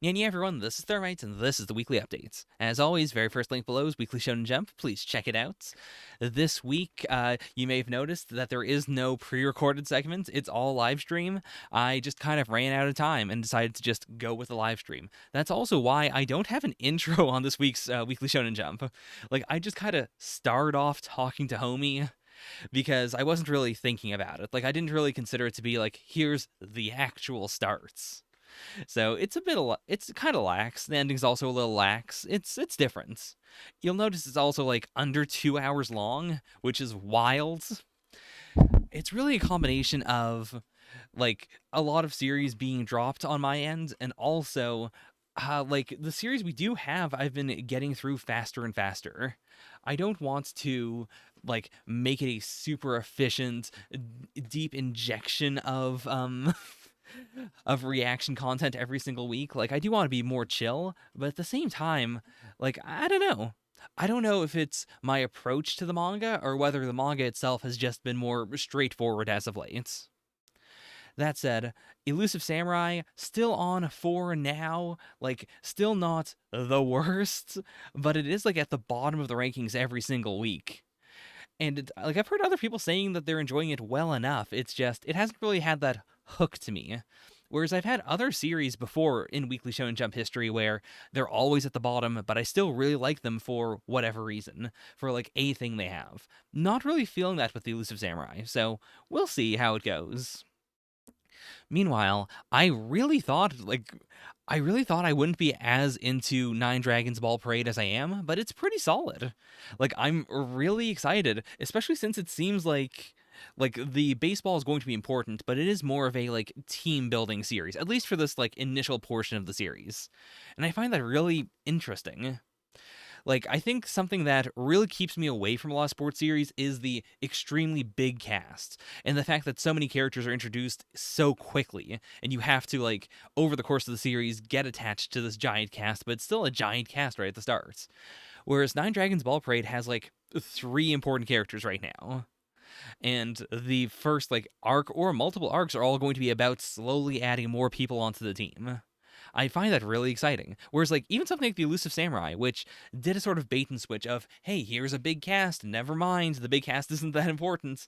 Yeah, everyone, this is Thermite, and this is the weekly updates. As always, very first link below is Weekly Shonen Jump. Please check it out. This week, you may have noticed that there is no pre-recorded segment. It's all live stream. I just kind of ran out of time and decided to just go with the live stream. That's also why I don't have an intro on this week's Weekly Shonen Jump. Like, I just kind of started off talking to Homie because I wasn't really thinking about it. Like, I didn't really consider it to be like, here's the actual starts. So it's kind of lax. The ending's also a little lax. It's different. You'll notice it's also like under 2 hours long, which is wild. It's really a combination of like a lot of series being dropped on my end, and also like the series we do have, I've been getting through faster and faster. I don't want to like make it a super efficient, deep injection of reaction content every single week. Like, I do want to be more chill, but at the same time, like, I don't know. I don't know if it's my approach to the manga or whether the manga itself has just been more straightforward as of late. That said, Elusive Samurai still on for now, like still not the worst, but it is like at the bottom of the rankings every single week. And like I've heard other people saying that they're enjoying it well enough. It's just it hasn't really had that hook to me. Whereas I've had other series before in Weekly Shonen Jump history where they're always at the bottom, but I still really like them for whatever reason, for like a thing they have. Not really feeling that with the Elusive Samurai, so we'll see how it goes. Meanwhile, I really thought I wouldn't be as into Nine Dragons Ball Parade as I am, but it's pretty solid. Like I'm really excited, especially since it seems like the baseball is going to be important, but it is more of a like team building series, at least for this like initial portion of the series. And I find that really interesting. Like, I think something that really keeps me away from a lot of sports series is the extremely big cast and the fact that so many characters are introduced so quickly, and you have to, like, over the course of the series, get attached to this giant cast, but it's still a giant cast right at the start. Whereas Nine Dragons Ball Parade has, like, three important characters right now. And the first, like, arc or multiple arcs are all going to be about slowly adding more people onto the team. I find that really exciting. Whereas, like, even something like the Elusive Samurai, which did a sort of bait and switch of, hey, here's a big cast, never mind, the big cast isn't that important.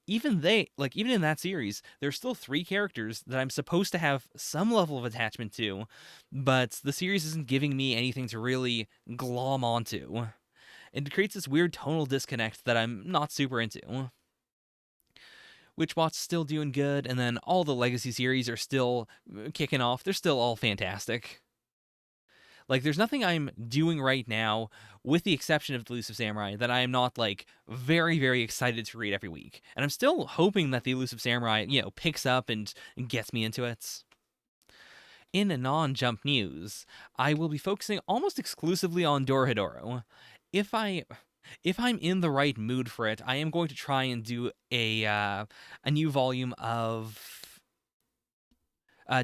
Even in that series, there's still three characters that I'm supposed to have some level of attachment to, but the series isn't giving me anything to really glom onto. It creates this weird tonal disconnect that I'm not super into. Witchbot's still doing good, and then all the legacy series are still kicking off. They're still all fantastic. Like, there's nothing I'm doing right now, with the exception of the Elusive Samurai, that I am not, like, very, very excited to read every week. And I'm still hoping that the Elusive Samurai, picks up and gets me into it. In non-jump news, I will be focusing almost exclusively on Dorohedoro. If I if I'm in the right mood for it, I am going to try and do a new volume of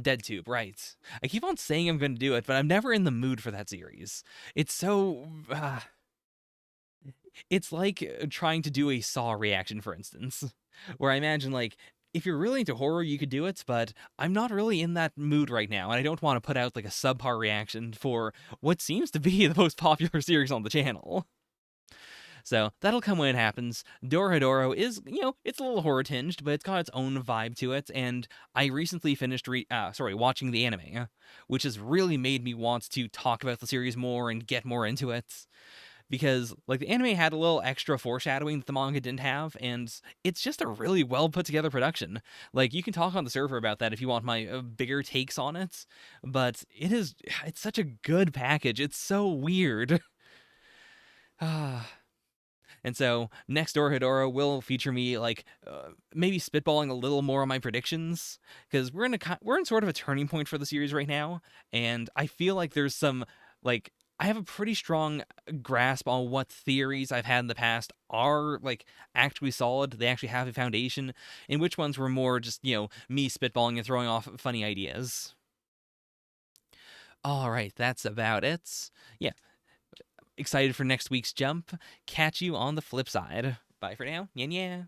Dead Tube. Right. I keep on saying I'm going to do it, but I'm never in the mood for that series. It's so it's like trying to do a Saw reaction, for instance, where I imagine like if you're really into horror, you could do it, but I'm not really in that mood right now, and I don't want to put out like a subpar reaction for what seems to be the most popular series on the channel. So that'll come when it happens. Dorohedoro is, it's a little horror tinged, but it's got its own vibe to it. And I recently finished watching the anime, which has really made me want to talk about the series more and get more into it. Because like the anime had a little extra foreshadowing that the manga didn't have, and it's just a really well put together production. Like you can talk on the server about that if you want my bigger takes on it, but it's such a good package. It's so weird. Ah. And so next door Hidoro will feature me like maybe spitballing a little more on my predictions, because we're in sort of a turning point for the series right now, and I feel like there's some like I have a pretty strong grasp on what theories I've had in the past are like actually solid. They actually have a foundation, and which ones were more just me spitballing and throwing off funny ideas. All right, that's about it. Yeah, excited for next week's jump. Catch you on the flip side. Bye for now. Yeah, yeah.